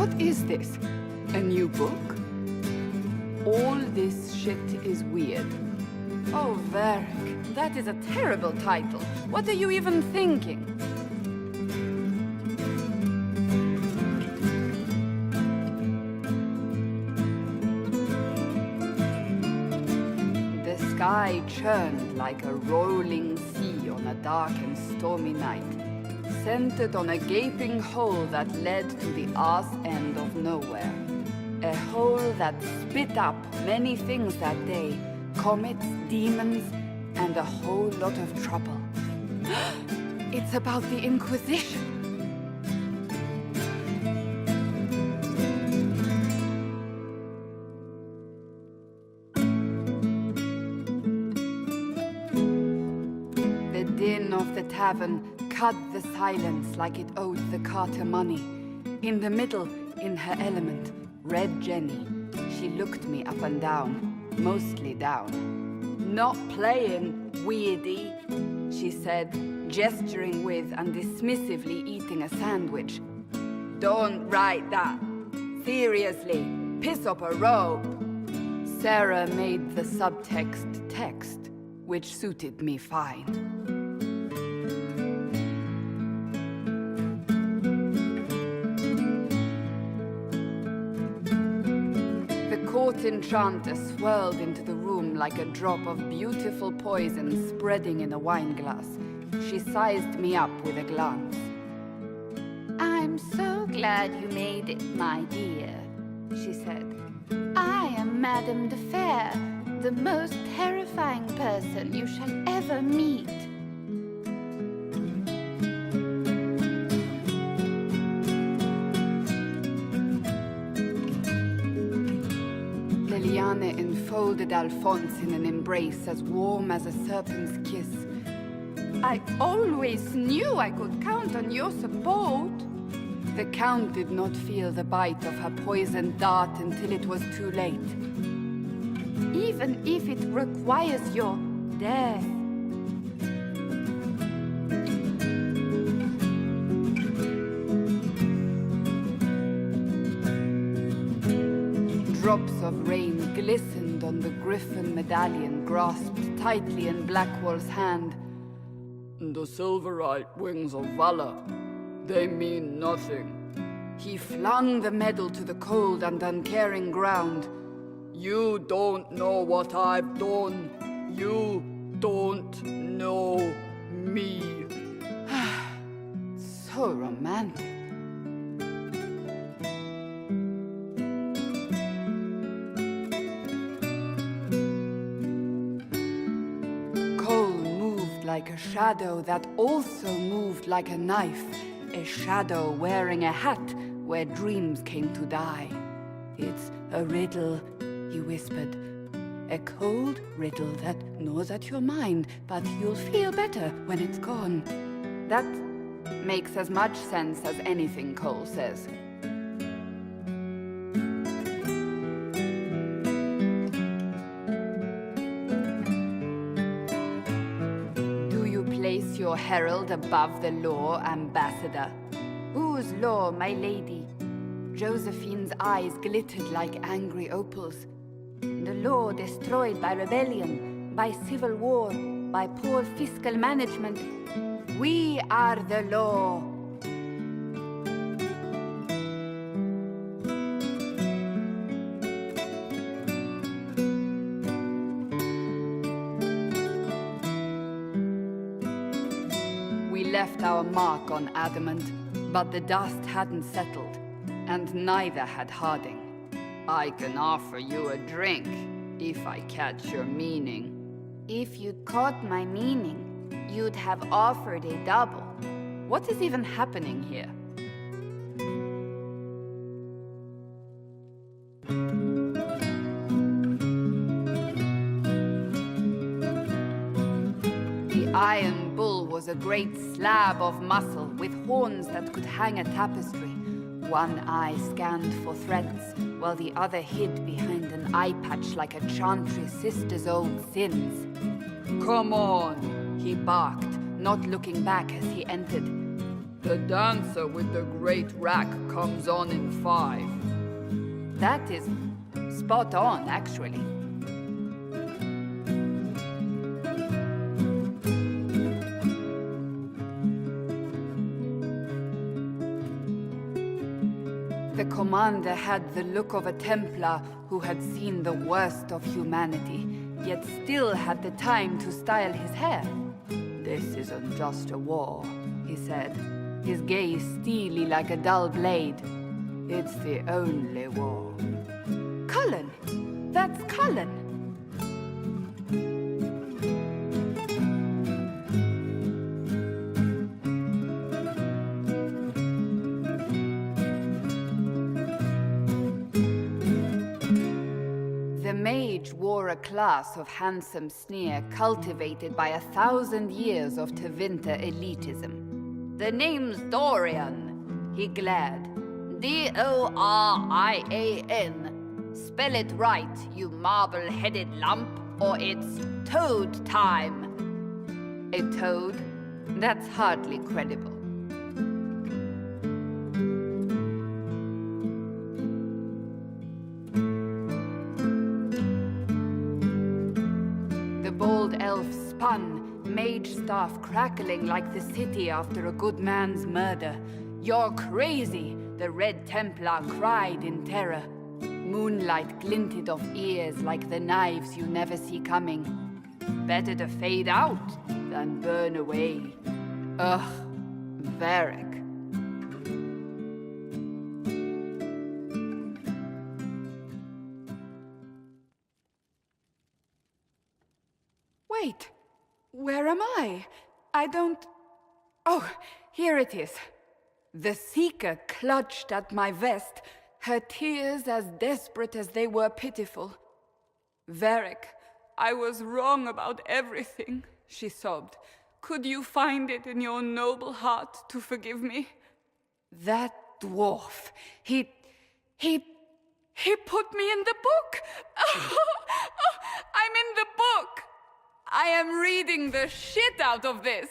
What is this? A new book? All this shit is weird. Oh, Varric, that is a terrible title. What are you even thinking? The sky churned like a rolling sea on a dark and stormy night, centered on a gaping hole that led to the arse end of nowhere. A hole that spit up many things that day, comets, demons, and a whole lot of trouble. It's about the Inquisition. The din of the tavern cut the silence like it owed the carter money. In the middle, in her element, Red Jenny. She looked me up and down, mostly down. "Not playing, weirdy," she said, gesturing with and dismissively eating a sandwich. "Don't write that. Seriously, piss up a robe." Sarah made the subtext text, which suited me fine. The enchanter swirled into the room like a drop of beautiful poison spreading in a wineglass. She sized me up with a glance. "I'm so glad you made it, my dear," she said. "I am Madame de Fair, the most terrifying person you shall ever meet." Liliane enfolded Alphonse in an embrace as warm as a serpent's kiss. "I always knew I could count on your support." The Count did not feel the bite of her poisoned dart until it was too late. "Even if it requires your death." Drops of rain glistened on the griffin medallion grasped tightly in Blackwall's hand. "The silverite wings of valor, they mean nothing." He flung the medal to the cold and uncaring ground. "You don't know what I've done. You don't know me." So romantic. Like a shadow that also moved like a knife. A shadow wearing a hat where dreams came to die. "It's a riddle," he whispered. "A cold riddle that gnaws at your mind, but you'll feel better when it's gone." That makes as much sense as anything Cole says. Place your herald above the law, ambassador. "Whose law, my lady?" Josephine's eyes glittered like angry opals. "The law destroyed by rebellion, by civil war, by poor fiscal management. We are the law." Left our mark on adamant, but the dust hadn't settled, and neither had Harding. "I can offer you a drink, if I catch your meaning." "If you'd caught my meaning, you'd have offered a double." What is even happening here? The Iron Bull was a great slab of muscle with horns that could hang a tapestry. One eye scanned for threats, while the other hid behind an eye patch like a chantry sister's old sins. "Come on," he barked, not looking back as he entered. The dancer with the great rack comes on in 5. That is spot on, actually. The commander had the look of a Templar who had seen the worst of humanity, yet still had the time to style his hair. "This isn't just a war," he said, his gaze steely like a dull blade. "It's the only war." Cullen! That's Cullen! The mage wore a class of handsome sneer cultivated by 1,000 years of Tevinter elitism. "The name's Dorian," he glared. D-O-R-I-A-N. Spell it right, you marble-headed lump, or it's toad time. A toad? That's hardly credible. The bald elf spun, mage staff crackling like the city after a good man's murder. "You're crazy!" the Red Templar cried in terror. Moonlight glinted off ears like the knives you never see coming. Better to fade out than burn away. Ugh, Varric. Wait, where am I? I don't... Oh, here it is. The Seeker clutched at my vest, her tears as desperate as they were pitiful. "Varric, I was wrong about everything," she sobbed. "Could you find it in your noble heart to forgive me?" That dwarf, he put me in the book! I'm in the book! I am reading the shit out of this!